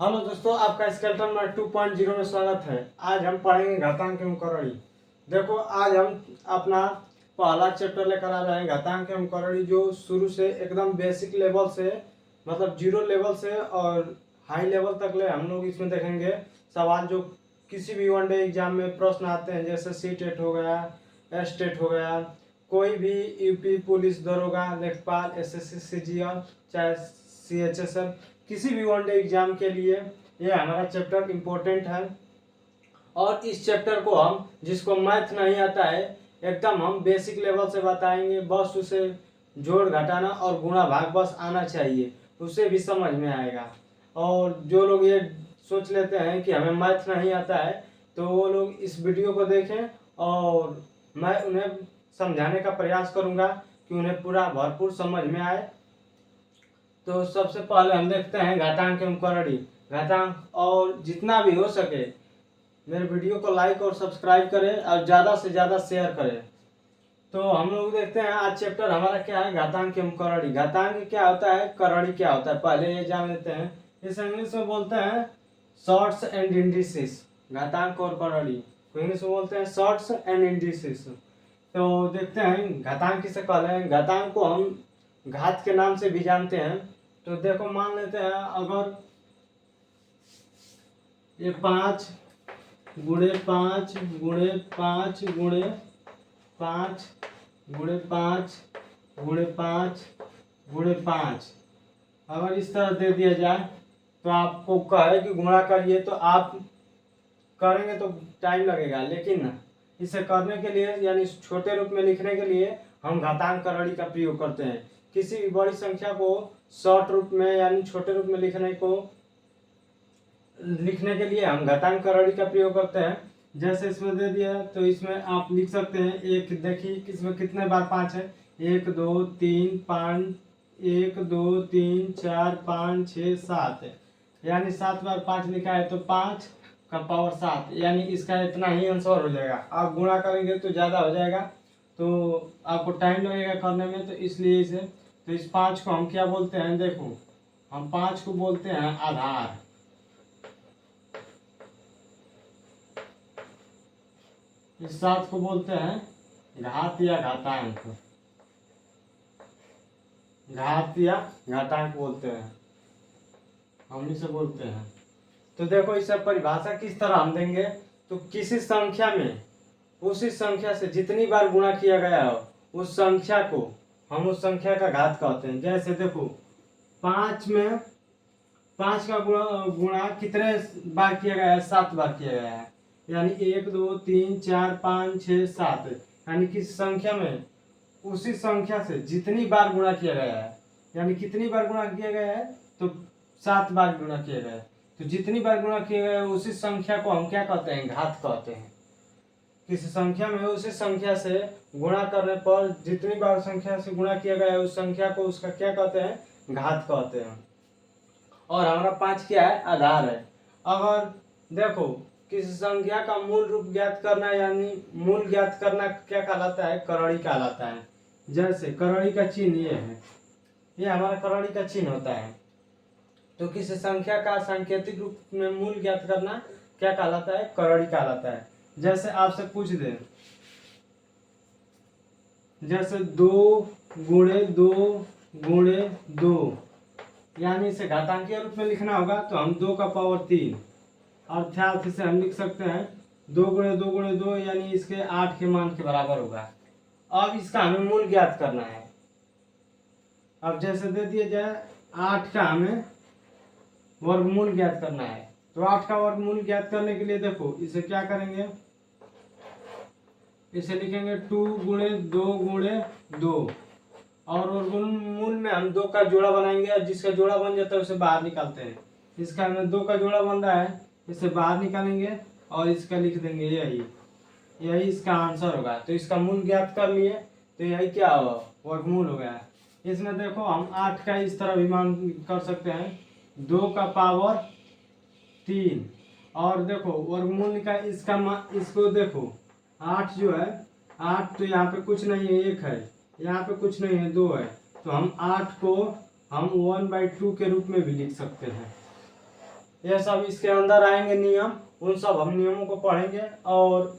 Hello दोस्तों, आपका skeleton में 2.0 में स्वागत है। आज हम पढ़ेंगे घातांक एवं करणीय। देखो, आज हम अपना पहला चैप्टर लेकर आ रहे हैं घातांक एवं करणीय, जो शुरू से एकदम बेसिक लेवल से मतलब जीरो लेवल से और हाई लेवल तक ले हम लोग इसमें देखेंगे सवाल जो किसी भी वनडे एग्जाम में प्रश्न आते हैं, जैसे सी-टेट हो गया, एस-टेट हो गया, कोई भी यूपी पुलिस दरोगा लेखपाल एसएससी सीजीएल चाहे सीएचएसएल किसी भी वनडे एग्जाम के लिए ये हमारा चैप्टर इम्पोर्टेंट है। और इस चैप्टर को हम जिसको मैथ नहीं आता है एकदम हम बेसिक लेवल से बताएंगे। बस उसे जोड़ घटाना और गुणा भाग बस आना चाहिए, उसे भी समझ में आएगा। और जो लोग ये सोच लेते हैं कि हमें मैथ नहीं आता है तो वो लोग इस वीडियो को देखें और मैं उन्हें समझाने का प्रयास करूंगा कि उन्हें पूरा भरपूर समझ में आए। तो सबसे पहले हम देखते हैं घातांक एवं करणीय। घातांक, और जितना भी हो सके मेरे वीडियो को लाइक और सब्सक्राइब करें और ज़्यादा से ज़्यादा शेयर करें। तो हम लोग देखते हैं आज चैप्टर हमारा क्या है, घातांक एवं करणीय। घातांक क्या होता है, करणीय क्या होता है, पहले ये जान लेते हैं। इस इंग्लिश में बोलते हैं शॉर्ट्स एंड इंडिसेस। घातांक और करणीय को इंग्लिश में बोलते हैं शॉर्ट्स एंड इंडिसेस। तो देखते हैं घातांक किसे कहते हैं। घातांक को हम घात के नाम से भी जानते हैं। तो देखो, मान लेते हैं अगर ये 5 गुणे 5 गुणे 5 गुणे 5 गुणे 5 गुणे 5 गुणे 5 अगर इस तरह दे दिया जाए तो आपको कहे कि गुणा करिए तो आप करेंगे तो टाइम लगेगा, लेकिन इसे करने के लिए यानी छोटे रूप में लिखने के लिए हम घातांक करणीय का प्रयोग करते हैं। किसी भी बड़ी संख्या को शॉर्ट रूप में यानी छोटे रूप में लिखने के लिए हम घातांक करणीय का प्रयोग करते हैं। जैसे इसमें दे दिया तो इसमें आप लिख सकते हैं एक, देखिए इसमें कितने बार 5 है, 1 2 3 5 1 2 3 4 5 6 7 है, यानी 7 बार 5 लिखा है तो 5 का पावर 7, यानी इसका इतना ही आंसर हो जाएगा। आप गुणा करेंगे तो ज़्यादा हो जाएगा, तो आपको टाइम लगेगा करने में, तो इसलिए इसे तो इस 5 को हम क्या बोलते हैं, देखो हम 5 को बोलते हैं आधार। इस 7 को बोलते हैं घात या घातांक। घात या घातांक बोलते हैं, हम इसे बोलते हैं। तो देखो, इसका परिभाषा किस तरह हम देंगे, तो किसी संख्या में उसी संख्या से जितनी बार गुणा किया गया हो उस संख्या को हम उस संख्या का घात कहते हैं। जैसे देखो, 5 में 5 का गुणा कितने बार किया गया है, 7 बार किया गया है, यानी 1 2 3 4 5 6 7, यानी किस संख्या में उसी संख्या से जितनी बार गुणा किया गया है, यानी कितनी बार गुणा किया गया है, तो 7 बार गुणा किया गया है। तो जितनी बार गुणा किया गया है उसी संख्या को हम क्या कहते हैं, घात कहते हैं। किसी संख्या में उसी संख्या से गुणा करने पर जितनी बार संख्या से गुणा किया गया है उस संख्या को उसका क्या कहते हैं, घात कहते हैं। और हमारा 5 क्या है, आधार है। अगर देखो, किसी संख्या का मूल रूप ज्ञात करना यानी मूल ज्ञात करना क्या कहलाता है, करणीय कहलाता है। जैसे करणीय का चिन्ह ये है, ये हमारा करणीय का चिन्ह होता है। तो किसी संख्या का सांकेतिक रूप में मूल ज्ञात करना क्या कहलाता है, करणीय कहलाता है। जैसे आपसे पूछ दे, जैसे 2 गुणे 2 गुणे 2, यानी इसे घातांकीय रूप में लिखना होगा तो हम 2 का पावर 3 अर्थात इसे हम लिख सकते हैं 2 गुणे 2 गुणे 2, यानी इसके 8 के मान के बराबर होगा। अब इसका हमें मूल ज्ञात करना है। अब जैसे दे दिया जाए 8 का हमें वर्गमूल ज्ञात करना है, तो 8 का वर्गमूल ज्ञात करने के लिए देखो इसे क्या करेंगे, इसे लिखेंगे 2 गुणे 2 गुणे 2, और वर्गमूल में हम 2 का जोड़ा बनाएंगे और जिसका जोड़ा बन जाता है उसे बाहर निकालते हैं। इसका हमें 2 का जोड़ा बन रहा है, इसे बाहर निकालेंगे और इसका लिख देंगे यही इसका आंसर होगा। तो इसका मूल ज्ञात कर लिए, तो यही क्या होगा, वर्गमूल हो गया। इसमें देखो हम 8 का इस तरह भी मान कर सकते हैं 2 का पावर 3, और देखो वर्गमूल का इसको देखो 8 जो है 8 तो यहाँ पे कुछ नहीं है, 1 है, यहाँ पे कुछ नहीं है, 2 है, तो हम 8 को हम 1/2 के रूप में भी लिख सकते हैं। ये सब इसके अंदर आएंगे नियम, उन सब हम नियमों को पढ़ेंगे और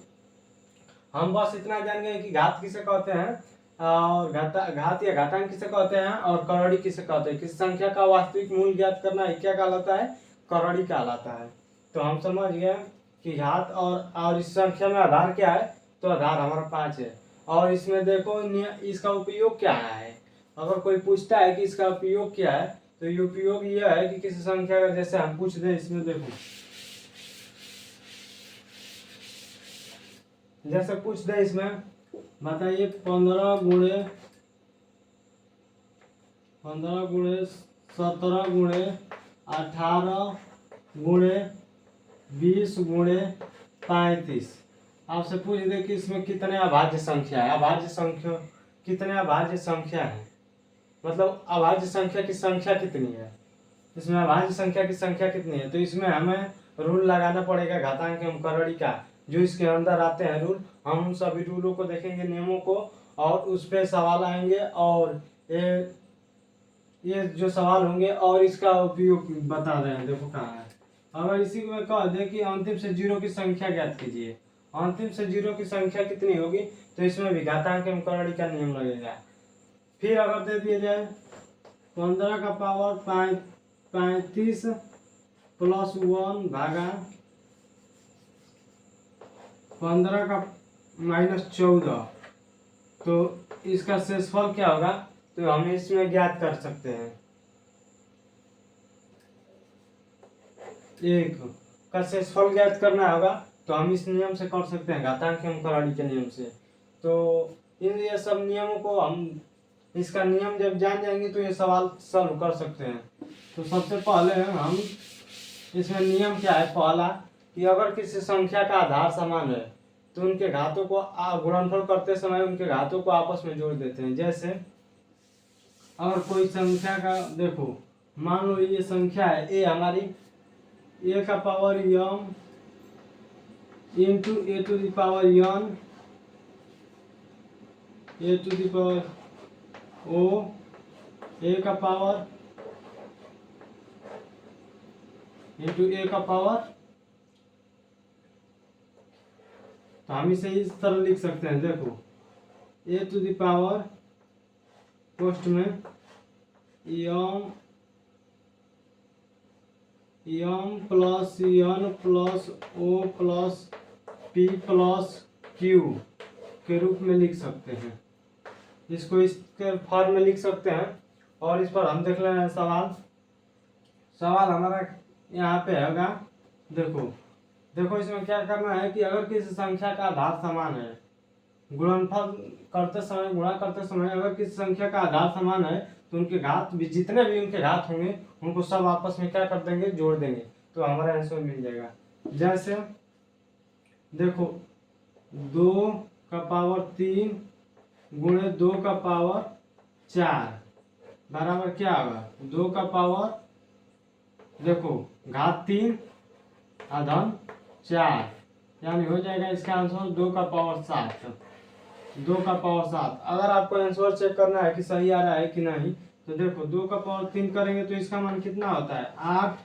हम बस इतना जानेंगे कि घात किसे कहते हैं और घात या घातांक किसे कहते हैं और करड़ी किसे कहते हैं। किस संख्या का वास्तविक मूल्य ज्ञात करना है क्या कहलाता है, करड़ी कहलाता है। तो हम समझ गए कि घात और इस संख्या में आधार क्या है, तो आधार हमारा 5 है। और इसमें देखो इसका उपयोग क्या है, अगर कोई पूछता है कि इसका उपयोग क्या है, तो ये उपयोग यह है कि किसी संख्या का, जैसे हम पूछ दें इसमें देखो, जैसे पूछ दे इसमें बताइए 15 गुणे 17 गुणे 18 गुणे 20 गुणे 35, आपसे पूछ दे कि इसमें कितने अभाज्य संख्या है, अभाज्य संख्या कितने अभाज्य संख्या है, मतलब अभाज्य संख्या की संख्या कितनी है, इसमें अभाज्य संख्या की संख्या कितनी है। तो इसमें हमें रूल लगाना पड़ेगा घातांक एवं करड़ी का, जो इसके अंदर आते हैं रूल, हम उन सभी रूलों को देखेंगे, नियमों को, और उस पर सवाल आएंगे और ये जो सवाल होंगे और इसका उपयोग बता रहे हैं। देखो कहाँ है, अगर इसी में कह दे कि अंतिम से 0 की संख्या ज्ञात कीजिए, अंतिम से 0 की संख्या कितनी होगी, तो इसमें भी घातांक एवं करड़ी का नियम लगेगा। फिर अगर दे दिया जाए 15 का पावर 35 प्लस 1 भागा 15 का माइनस 14, तो इसका शेषफल क्या होगा, तो हम इसमें ज्ञात कर सकते हैं। 1 का शेषफल ज्ञात करना होगा, तो हम इस नियम से कर सकते हैं, घातांक एवं करड़ी के नियम से। तो ये सब नियमों को हम, इसका नियम जब जान जाएंगे तो ये सवाल सॉल्व कर सकते हैं। तो सबसे पहले हम इसमें नियम क्या है, पहला कि अगर किसी संख्या का आधार समान है तो उनके घातों को गुणनफल करते समय उनके घातों को आपस में जोड़ देते हैं। जैसे अगर कोई संख्या का, देखो मान लो ये संख्या है ए, हमारी ए का power m into a to the power n a to the power o, a का पावर इंटू ए का पावर, तो हम इसे इस तरह लिख सकते हैं। देखो ए टू द पावर पोस्ट में m plus n plus o plus p plus q के रूप में लिख सकते हैं, इसको इसके फॉर्म में लिख सकते हैं। और इस पर हम देख रहे हैं सवाल हमारा यहाँ पे होगा। देखो इसमें क्या करना है कि अगर किसी संख्या का आधार समान है, गुणनफल करते समय, गुणा करते समय अगर किसी संख्या का आधार समान है, तो उनके घात भी, जितने भी उनके घात होंगे उनको सब आपस में क्या कर देंगे, जोड़ देंगे, तो हमारा आंसर मिल जाएगा। जैसे देखो 2 का पावर 3 गुणे 2 का पावर 4 बराबर क्या होगा, 2 का पावर, देखो घात 3 आधन 4, यानी हो जाएगा इसका आंसर 2 का पावर 7, 2 का पावर 7। अगर आपको आंसर चेक करना है कि सही आ रहा है कि नहीं, तो देखो 2 का पावर 3 करेंगे तो इसका मान कितना होता है 8,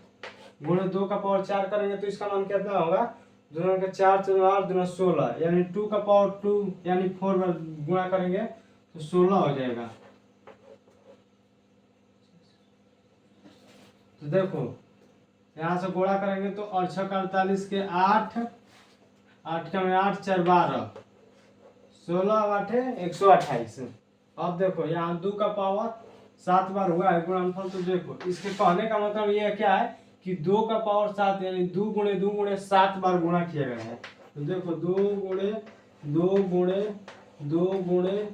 गुणे 2 का पावर 4 करेंगे तो इसका मान कितना होगा, 2 का 4 4 8 2 16, यानी 2 का पावर 2 यानी 4 बार गुणा करेंगे तो 16 हो जाएगा। तो देखो यहाँ से गुणा करेंगे तो 8 6 48 के 8, 8 का में 8 4 12, 16 8 128। अब देखो यहाँ 2 का पावर 7 बार हुआ है गुणनफल, तो देखो इसके कहने का मतलब ये क्या है कि 2 का पावर 7 यानी 2 गुणे 7 बार गुणा किया गया है। तो देखो 2 गुणे 2 गुणे 2 गुणे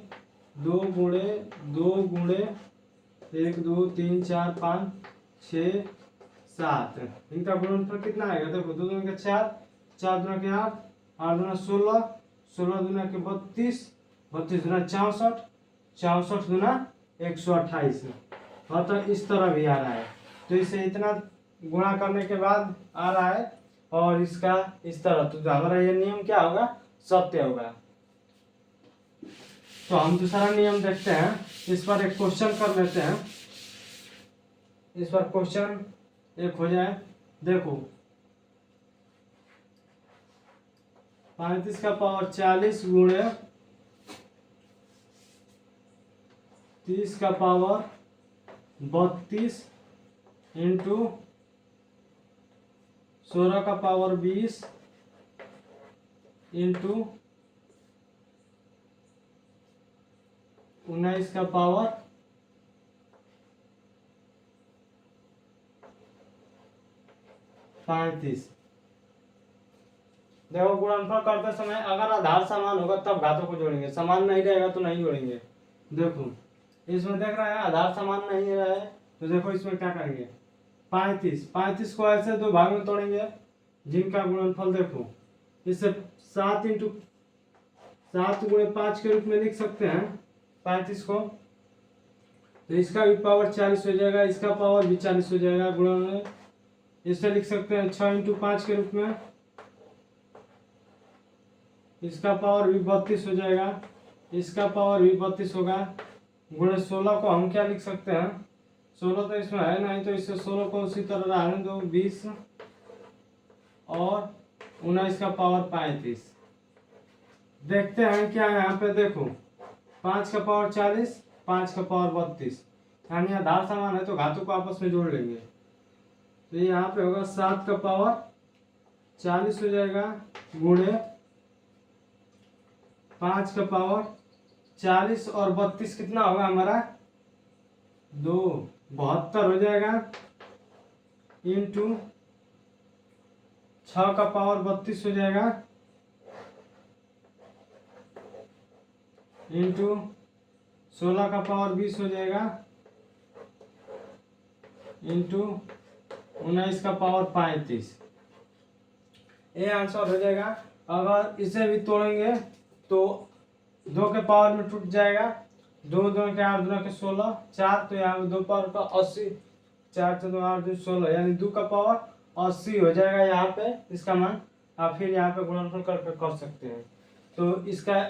2 गुणे 2 गुणे 1 2 3 4 5 6 7, इनका गुणनफल कितना आएगा, देखो 2 दूना के 4, 4 दूना के 8, 8 दूना 16, 16 दूना के 32, 32 दूना 64, 64 दूना 128। मतलब इस तरह भी आ रहा है, तो इसे इतना गुणा करने के बाद आ रहा है और इसका इस तरह, तो हमारा ये नियम क्या होगा, सत्य होगा। तो हम दूसरा नियम देखते हैं, इस पर एक क्वेश्चन कर लेते हैं। इस पर क्वेश्चन एक हो जाए, देखो 35 का पावर 40 गुणे 30 का पावर 32 इंटू 16 का पावर 20 इंटू 19 का पावर 35। देखो गुणनफल करते समय अगर आधार समान होगा तब घातों को जोड़ेंगे, समान नहीं रहेगा तो नहीं जोड़ेंगे। देखो इसमें देख रहे हैं आधार समान नहीं है, तो देखो इसमें क्या करेंगे 35 को ऐसे दो भाग में तोड़ेंगे जिनका गुणनफल देखो इसे 7 गुणे 5 के रूप में लिख सकते हैं 35 को, तो इसका भी पावर 40 हो जाएगा, इसका पावर भी 40 हो जाएगा। गुणा में इसे लिख सकते हैं 6 इंटू 5 के रूप में, इसका पावर भी 32 हो जाएगा, इसका पावर भी 32 होगा। गुणे 16 को हम क्या लिख सकते हैं, 16 तो इसमें है नहीं, तो इससे 16 को उसी तरह रहने दो 20 और 19 का पावर 35। देखते हैं क्या यहाँ पे देखो 5 का पावर 40, 5 का पावर 32, यानी आधार समान है तो घातों को आपस में जोड़ लेंगे। तो यहाँ पे होगा 7 का पावर 40 हो जाएगा गुणे 5 का पावर 40 और 32 कितना होगा हमारा 72 हो जाएगा इंटू 6 का पावर 32 हो जाएगा इंटू 16 का पावर 20 हो जाएगा इंटू 19 का पावर 35। ये आंसर हो जाएगा। अगर इसे भी तोड़ेंगे तो 2 के पावर में टूट जाएगा, 2 2 के 8 2 के 16 4, तो यहाँ पे 2 पावर का 80, 4 से 2 8 2 16, यानी 2 का पावर 80 हो जाएगा यहाँ पे इसका मान। आप फिर यहाँ पे गुणनफल करके कर सकते हैं। तो इसका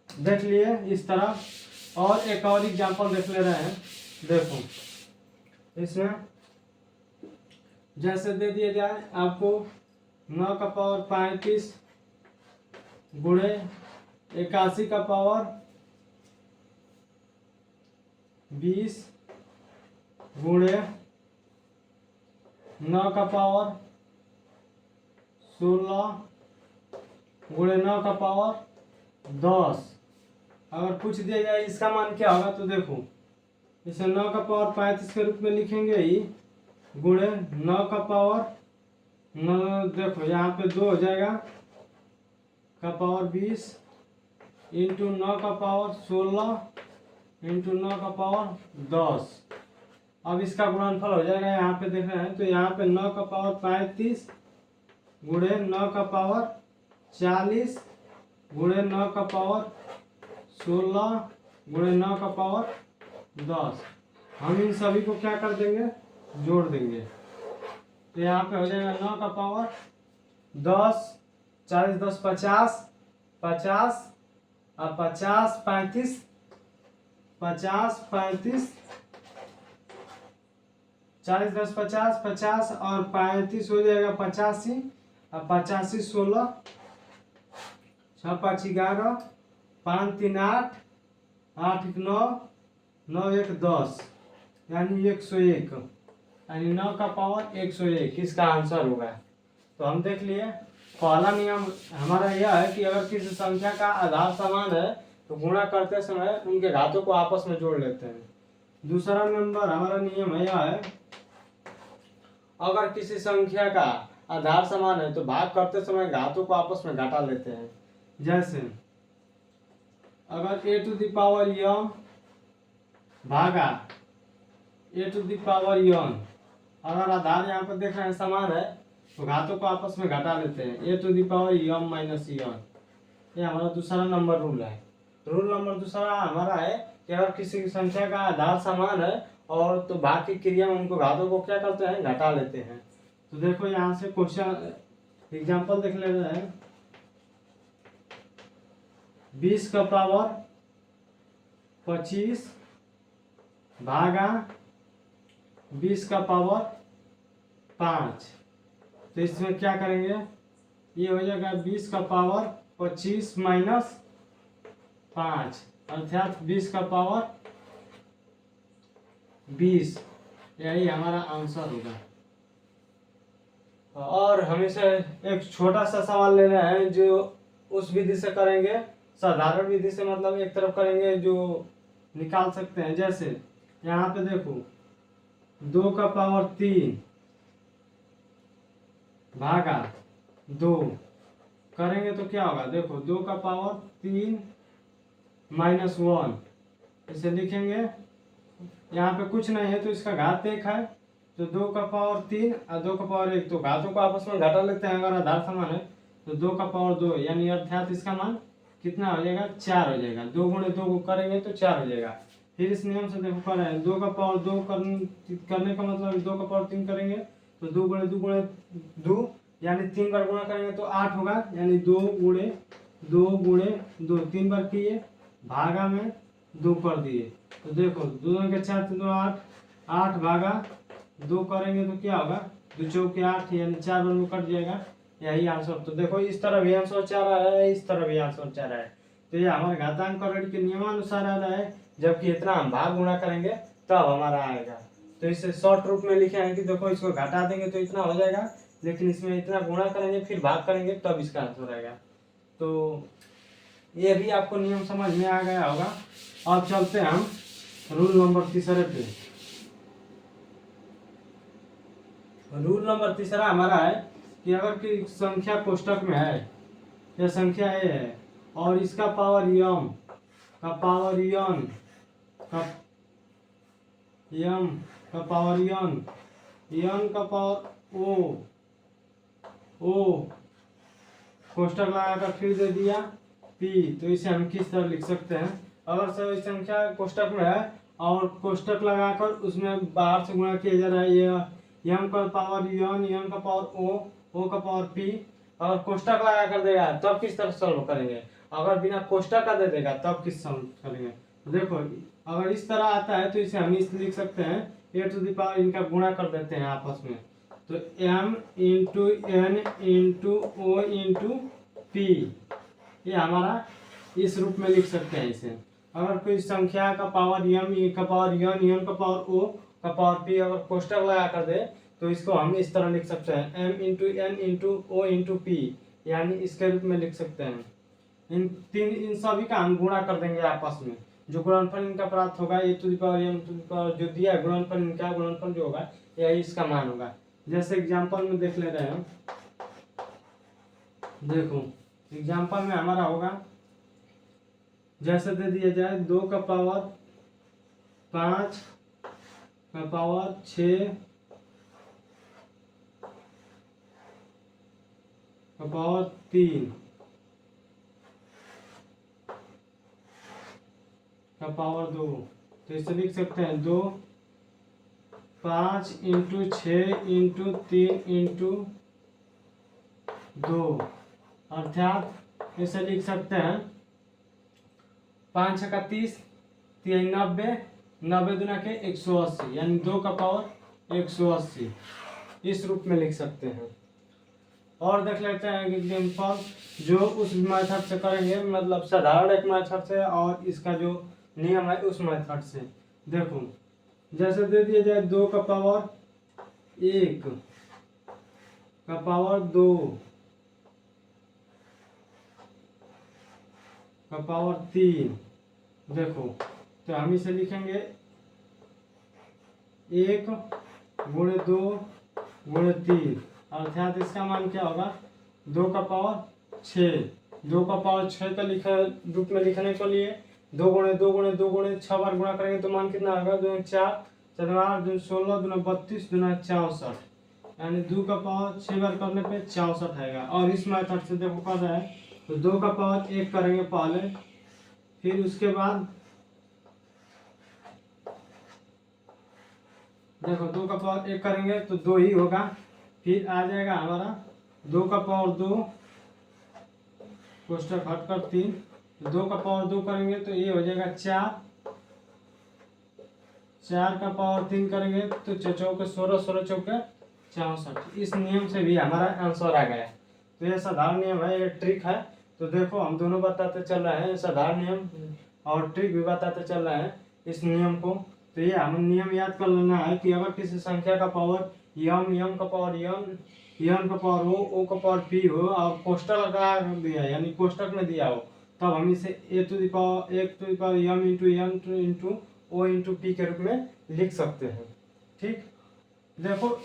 देख लिए इस तरह, और एक और एग्जांपल देख ले रहे हैं। देखो इसमें जैसे दे दिया जाए आपको 9 का पावर 35 गुणे 81 का पावर 20 गुणे 9 का पावर 16 गुणे 9 का पावर 10। अगर पूछ दिया जाए इसका मान क्या होगा, तो देखो इसे 9 का पावर 35 के रूप में लिखेंगे ही गुणे 9 का पावर 9, देखो यहाँ पे 2 हो जाएगा का पावर 20 इंटू 9 का पावर 16 इंटू 9 का पावर 10। अब इसका गुणनफल हो जाएगा, यहाँ पे देख रहे हैं तो यहाँ पे 9 का पावर 35 गुणे 9 का पावर 40 गुणे 9 का पावर 16 गुणे 9 का पावर 10। हम इन सभी को क्या कर देंगे, जोड़ देंगे। तो यहाँ पे हो जाएगा 9 का पावर 10, 40 10 50, 50 और 50 35, 50 35, 40 10 50, 50 और 35 हो जाएगा 85, और 85 16, 6 5 11, 5 3 8, 8 1 9, 9 1 10, यानी 101, यानी 9 का पावर 101 इसका आंसर होगा। तो हम देख लिए पहला नियम हमारा यह है कि अगर किसी संख्या का आधार समान है तो गुणा करते समय उनके घातों को आपस में जोड़ लेते हैं। दूसरा नंबर हमारा नियम है यह है, अगर किसी संख्या का आधार समान है तो भाग करते समय घातों को आपस में घटा लेते हैं। जैसे अगर a to the power m भागा a to the power n, अगर आधार यहाँ पर देख रहे हैं समान है तो घातों को आपस में घटा लेते हैं, a to the power m minus n। ये हमारा दूसरा नंबर रूल है। रूल नंबर दूसरा हमारा है कि अगर किसी संख्या का आधार समान है और तो भाग की क्रिया में उनको घातों को क्या करते हैं, घटा लेते हैं। तो देखो यहाँ से क्वेश्चन एग्जांपल देख ले रहे हैं। 20 का पावर 25 भागा 20 का पावर 5। तो इसमें क्या करेंगे, ये हो जाएगा 20 का पावर 25 माइनस 5, अर्थात 20 का पावर 20। यही हमारा आंसर होगा। और हमेशा एक छोटा सा सवाल लेना है जो उस विधि से करेंगे, साधारण विधि से, मतलब एक तरफ करेंगे जो निकाल सकते हैं। जैसे यहाँ पे देखो 2 का पावर 3 भागा 2 करेंगे तो क्या होगा, देखो 2 का पावर 3 माइनस 1, इसे लिखेंगे। यहाँ पे कुछ नहीं है तो इसका घात 1 है, तो 2 का पावर 3 और 2 का पावर 1, तो घातों को आपस में घटा लेते हैं अगर आधार समान है। तो 2 का पावर 2 यानी अर्थात इसका मान कितना हो जाएगा, 4 हो जाएगा। 2 गुणे 2 को करेंगे तो 4 हो जाएगा। फिर इस नियम से देखो कर रहे हैं, 2 का पावर 2 करने का मतलब 2 का पावर 3 करेंगे तो 2 गुणे 2 यानी 3 बार गुणा करेंगे तो 8 होगा, यानी 2 गुणे 2 3 बार किए, भागा में 2 कर दिए। तो देखो 2 के 4 2 8, 8 भागा 2 करेंगे तो क्या होगा, 2 चौके 8 यानी 4 बार में कट जाएगा। यही आंसर। तो देखो इस तरह भी आंसर 4 आ रहा है, इस तरह भी आंसर 4 है। तो ये हमारे घातांक करड़ी के नियमानुसार आ रहा है, जबकि इतना हम भाग गुणा करेंगे तब हमारा आएगा। तो इसे शॉर्ट रूप में लिखे हैं कि देखो इसको घटा देंगे तो इतना हो जाएगा, लेकिन इसमें इतना गुणा करेंगे फिर भाग करेंगे तब इसका आंसर आएगा। तो ये भी आपको नियम समझ में आ गया होगा। अब चलते हैं हम रूल नंबर तीसरे पे। रूल नंबर तीसरा हमारा है कि अगर की संख्या कोष्टक में है, यह संख्या ए है और इसका पावर यम का पावर यन का यम का पावर यन का पावर ओ कोष्टक लगाकर फिर दे दिया पी, तो इसे हम किस तरह लिख सकते हैं। अगर सभी संख्या कोष्टक में है और कोष्टक लगाकर उसमें बाहर से गुणा किया जा रहा है, ये एम का पावर यन का पावर ओ का पावर पी, अगर कोष्टक लगा कर देगा तब किस तरह सॉल्व करेंगे, अगर बिना कोष्टक का दे देगा तब किस सॉल्व करेंगे। तो देखो अगर इस तरह आता है तो इसे हम इस लिख सकते हैं ए टू द पावर, इनका गुणा कर देते हैं आपस में, तो m into n into o into p, ये हमारा इस रूप में लिख सकते हैं इसे। अगर कोई संख्या का पावर यम का पावर यन का पावर ओ का पावर पी अगर कोष्टक लगा कर दे तो इसको हम इस तरह लिख सकते हैं m into n into o into p, यानी इसके रूप में लिख सकते हैं। इन सभी का हम गुणा कर देंगे आपस में, जो गुणनफल इनका प्राप्त होगा a to the power m to the power जो दिया है गुणनफल इनका, गुणनफल जो होगा यही इसका मान होगा। जैसे एग्जांपल में देख ले रहे हैं, देखो एग्जांपल में हमारा होगा, जैसे दे दिया जाए 2 का पावर 5 का पावर 6 का पावर 3 का पावर 2, तो इसे लिख सकते हैं 2 5 इंटू 6 इंटू 3 इंटू 2, अर्थात इसे लिख सकते हैं 5 का 30 3 90 90 दुना के 180, यानी 2 का पावर 180, इस रूप में लिख सकते हैं। और देख लेते हैं एग्जाम्पल जो उस मेथड से करेंगे, मतलब साधारण एक मेथड से और इसका जो नियम है उस मेथड से। देखो जैसे दे दिया जाए 2 का पावर 1 का पावर 2 का पावर 3, देखो तो हम इसे लिखेंगे 1 गुणे 2 गुणे 3, अर्थात इसका मान क्या होगा 2 का पावर 6। 2 का पावर 6 का लिखा रूप में लिखने के लिए 2 गुणे 2 गुणे 2 गुणे 6 बार गुणा करेंगे तो मान कितना होगा, 2 4 4 8 2 16 2 32 2 64, यानी 2 का पावर 6 बार करने पे 64 आएगा। और इस मेथड से देखो कर रहा है तो 2 का पावर 1 करेंगे पहले, फिर उसके बाद देखो 2 का पावर 1 करेंगे तो 2 ही होगा, फिर आ जाएगा हमारा 2 का पावर 2 कोष्टक हटकर 3, 2 का पावर 2 करेंगे तो ये हो जाएगा 4, 4 का पावर 3 करेंगे तो 4 चौके 16 16 चौके 64। इस नियम से भी हमारा आंसर आ गया। तो ये साधारण नियम है, ये ट्रिक है। तो देखो हम दोनों बताते चल रहे हैं, साधारण नियम और ट्रिक भी बताते चल रहे हैं इस नियम को। तो ये हमें नियम याद कर लेना है कि अगर किसी संख्या का पावर यम का पावर यन का पावर ओ का पावर पी हो और कोष्टक लगा दिया यानी कोष्टक में दिया हो, तब हम इसे a to the power m into n into o into p के रूप में लिख सकते हैं। ठीक, देखो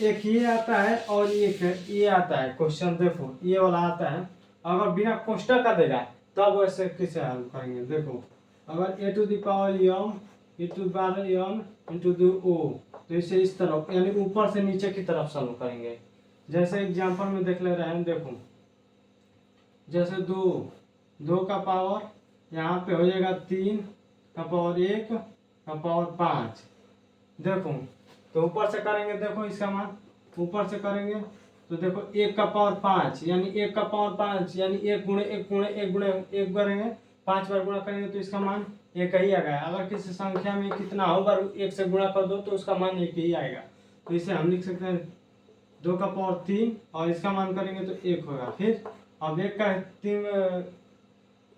एक ये आता है और ये आता है क्वेश्चन। देखो ये वाला आता है, अगर बिना कोष्टक का देगा तब वैसे कैसे हल करेंगे। देखो अगर a to the power m a to the power m into the o, तो इसे इस तरफ यानी ऊपर से नीचे की तरफ सॉल्व करेंगे। जैसे एग्जांपल में देख ले रहे हैं, देखो जैसे दो का पावर यहाँ पे हो जाएगा 3 का पावर 1 का पावर 5। देखो तो ऊपर से करेंगे, देखो इसका मान ऊपर से करेंगे तो देखो 1 का पावर 5 यानी 1 का पावर 5 यानी 1 गुणे 1 गुणे 1 गुणे 1 करेंगे, 5 बार गुणा करेंगे तो इसका मान 1 ही आ गया। अगर किसी संख्या में कितना हो बार 1 से गुणा कर दो तो उसका मान 1 ही आएगा। तो इसे हम लिख सकते हैं 2 का पावर 3 और इसका मान करेंगे तो 1 होगा। फिर अब 1 का 3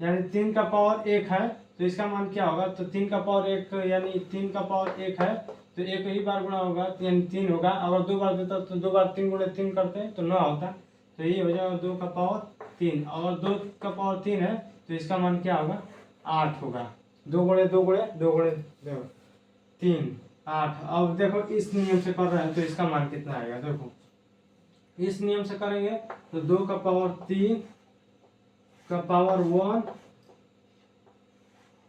यानी 3 का पावर 1 है तो इसका मान क्या होगा, तो 3 का पावर 1 यानी 3 का पावर 1 है तो 1 ही बार गुणा होगा यानी 3 होगा। अगर 2 बार देता तो 2 बार 3 गुणे 3 करते तो 9 होता। तो ये हो जाएगा 2 का पावर 3। अगर 2 का पावर 3 है तो इसका मान क्या होगा, 8 होगा। 2 गुणे 2 गुणे 2 गुणे 3 8। अब देखो इस नियम से कर रहे हैं तो इसका मान कितना आएगा। देखो इस नियम से करेंगे तो 2 का पावर 3 का पावर 1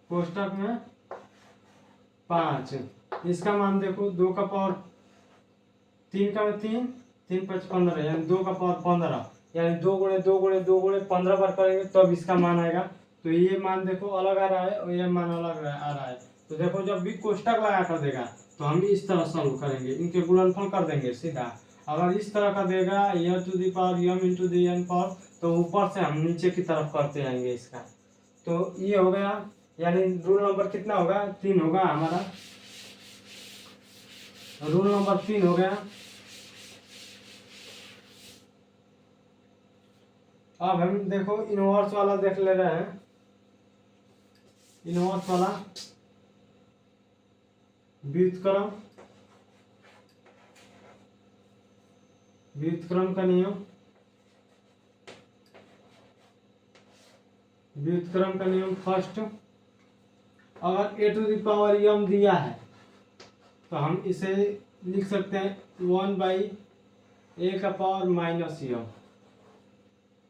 कोष्टक में 5। इसका मान देखो 2 का पावर 3 का 3 3 5 15 यानी 2 का पावर 15 यानी 2 गुणे 2 गुणे 2 गुणे 15 बार करेंगे तब तो इसका मान आएगा। तो ये मान देखो अलग आ रहा है और ये मान अलग आ रहा है। तो देखो जब भी कोष्टक लगा कर देगा तो हम इस तरह सॉल्व करेंगे, इनके गुणनफल कर देंगे सीधा। अगर इस तरह का देगा m to the power m into the n power तो ऊपर से हम नीचे की तरफ करते जाएंगे इसका। तो ये हो गया यानी रूल नंबर कितना होगा, 3 होगा हमारा। रूल नंबर 3 हो गया। अब हम देखो इनवर्स वाला देख ले रहे हैं। इनवर्स वाला व्युत्क्रम का नियम, व्युत्क्रम का नियम फर्स्ट, अगर ए टू द पावर यम दिया है तो हम इसे लिख सकते हैं 1/a का पावर माइनस यम।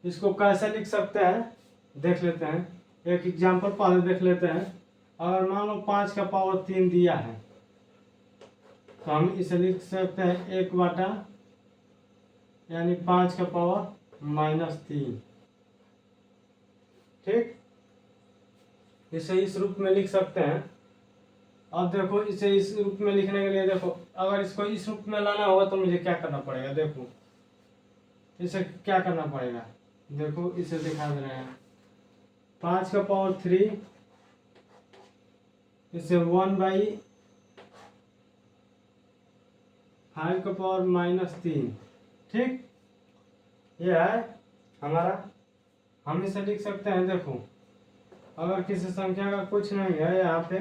इसको कैसे लिख सकते हैं देख लेते हैं, एक एग्जांपल पहले देख लेते हैं। अगर मान लो 5 का पावर 3 दिया है तो हम इसे लिख सकते हैं 1 बटा यानी 5 का पावर -3। ठीक, इसे इस रूप में लिख सकते हैं। अब देखो इसे इस रूप में लिखने के लिए देखो अगर इसको इस रूप में लाना होगा तो मुझे क्या करना पड़ेगा। देखो इसे क्या करना पड़ेगा, देखो इसे दिखा दे रहे हैं 5 का पावर 3 इसे 1/5 का पावर -3। ठीक, ये है हमारा। हम इसे लिख सकते हैं, देखो अगर किसी संख्या का कुछ नहीं है यहाँ पे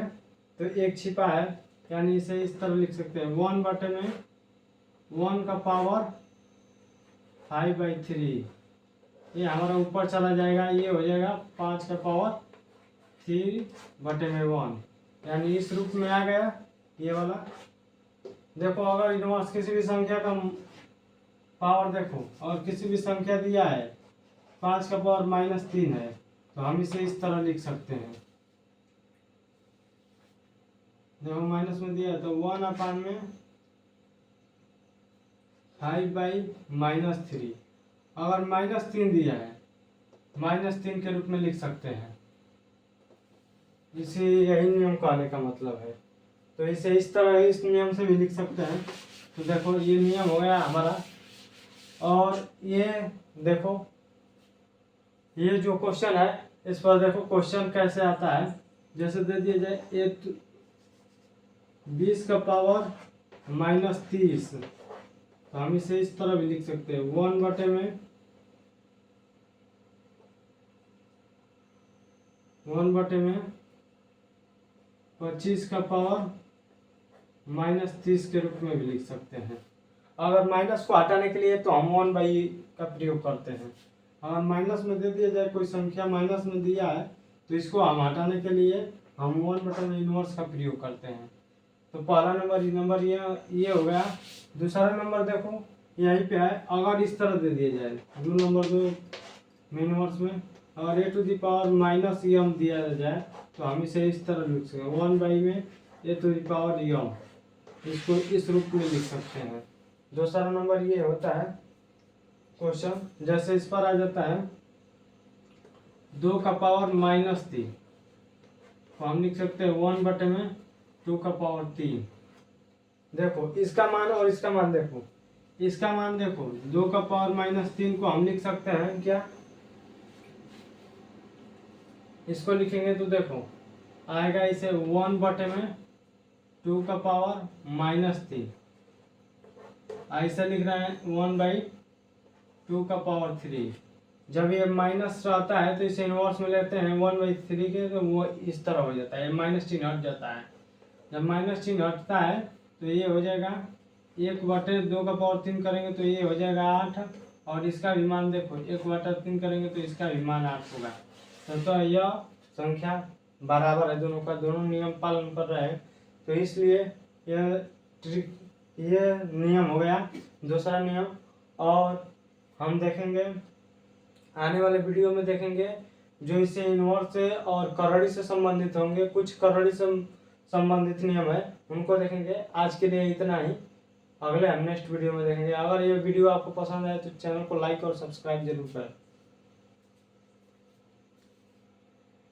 तो एक छिपा है यानी इसे इस तरह लिख सकते हैं 1 बटे में 1 का पावर 5/3। ये हमारा ऊपर चला जाएगा, ये हो जाएगा 5 का पावर 3 बटे में 1 यानी इस रूप में आ गया ये वाला। देखो अगर इनवर्स किसी भी संख्या का पावर देखो और किसी भी संख्या दिया है 5 का पावर -3 है तो हम इसे इस तरह लिख सकते हैं। देखो माइनस में दिया है तो 1/में 5/-3। अगर -3 दिया है -3 के रूप में लिख सकते हैं। इसे यही नियम कहने का मतलब है। तो इसे इस तरह इस नियम से भी लिख सकते हैं। तो देखो ये नियम हो गया हमारा। और ये देखो ये जो क्वेश्चन है इस पर देखो क्वेश्चन कैसे आता है। जैसे दे दिया जाए 20 का पावर -30 तो हम इसे इस तरह भी लिख सकते हैं, 1/में 25 का पावर -30 के रूप में भी लिख सकते हैं। अगर माइनस को हटाने के लिए तो हम 1/e का प्रयोग करते हैं। अगर माइनस में दे दिया जाए, कोई संख्या माइनस में दिया है तो इसको हम हटाने के लिए हम 1/में इनवर्स का प्रयोग करते हैं। तो पहला नंबर ये हो गया। दूसरा नंबर देखो यहीं पे है, अगर इस तरह दे दिया जाए 2 नंबर 2 में इनवर्स में अगर a to the power -m दिया जाए तो हम इसे इस तरह लिख सकते हैं, 1/e में a to the power m, इसको इस रूप में लिख सकते हैं। दूसरा नंबर ये होता है क्वेश्चन, जैसे इस पर आ जाता है 2 का पावर -3, तो हम लिख सकते हैं 1/में 2 का पावर 3। देखो इसका मान और इसका मान देखो, इसका मान देखो 2 का पावर -3 को हम लिख सकते हैं क्या, इसको लिखेंगे तो देखो आएगा इसे 1/में 2 का पावर -3, ऐसा लिख रहा है 1/2 का पावर 3। जब ये माइनस रहता है तो इसे इनवर्स में लेते हैं 1/3 के, तो वो इस तरह हो जाता है, माइनस चिन्ह हट जाता है। जब माइनस चिन्ह हटता है तो ये हो जाएगा 1/2 का पावर 3 करेंगे तो ये हो जाएगा 8, और इसका भी मान देखो 1/3 करेंगे तो इसका भी मान 8 होगा। तो यह संख्या बराबर है दोनों का, दोनों नियम पालन कर रहे हैं, तो इसलिए ये नियम हो गया दूसरा नियम। और हम देखेंगे आने वाले वीडियो में देखेंगे जो इससे इनवर्स से और करड़ी से संबंधित होंगे, कुछ करड़ी से संबंधित नियम है उनको देखेंगे। आज के लिए इतना ही, अगले हम नेक्स्ट वीडियो में देखेंगे। अगर ये वीडियो आपको पसंद आए तो चैनल को लाइक और सब्सक्राइब जरूर करें।